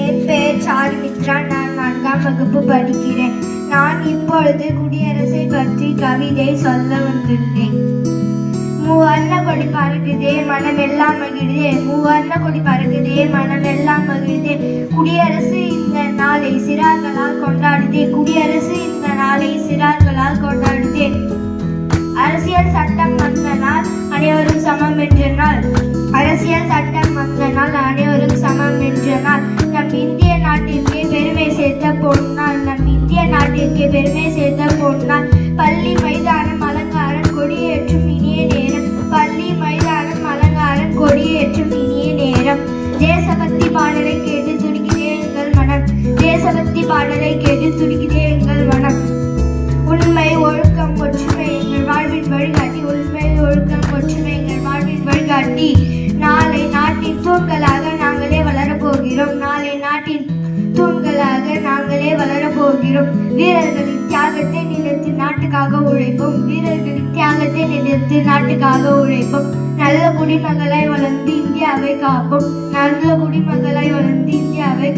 என் பெயர் சாருமித்ரா. நான் 4ஆம் வகுப்பு படிக்கிறேன். நான் இப்பொழுது குடியரசை பற்றி கவிதை சொல்ல வந்துள்ளேன். மூவர்ண கொடி பறக்குதே மனமெல்லாம் மகிழ்தே, மூவர்ண கொடி பறக்குதே மனமெல்லாம் மகிழ்தே. குடியரசு இந்த நாளை சிறார்களால் கொண்டாடுதே, குடியரசு இந்த நாளை சிறார்களால் கொண்டாடுதே. அரசியல் சட்டம் வந்த நாள் அனைவரும் சமம் என்ற நாள், அரசியல் சட்டம் வந்த நாள் அனைவரும் சமம் என்ற நாள். நம் இந்திய நாட்டிற்கே பெருமை சேர்த்த பொன்னாள், நம் இந்திய நாட்டிற்கே பெருமை சேர்த்த பொன்னாள். பள்ளி மைதானம் அலங்காரம் கொடியேற்றும் இனிய நேரம், பள்ளி மைதானம் அலங்காரம் கொடியேற்றும் இனிய நேரம். தேசபக்தி பாடலை கேட்டு துடிக்குதே எங்கள் மனம், தேசபக்தி பாடலை கேட்டு துடிக்குதே எங்கள் மனம். உண்மை ஒழுக்கம் ஒற்றுமை எங்கள் வாழ்வின் வழிகாட்டி, உண்மை ஒழுக்கம் ஒற்றுமை எங்கள் வாழ்வின் வழிகாட்டி. நாளை நாட்டின் தூண்களாக நாங்களே வளரப்போகிறோம், நாளை நாட்டின் தூண்களாக நாங்களே வளரப்போகிறோம். வீரர்களின் தியாகத்தை நினைத்து நாட்டுக்காக உழைப்போம், வீரர்களின் தியாகத்தை நினைத்து நாட்டுக்காக உழைப்போம். நல்ல குடிமகளாய் வளர்ந்து இந்தியாவை காப்போம், நல்ல குடிமகளாய் வளர்ந்து இந்தியாவை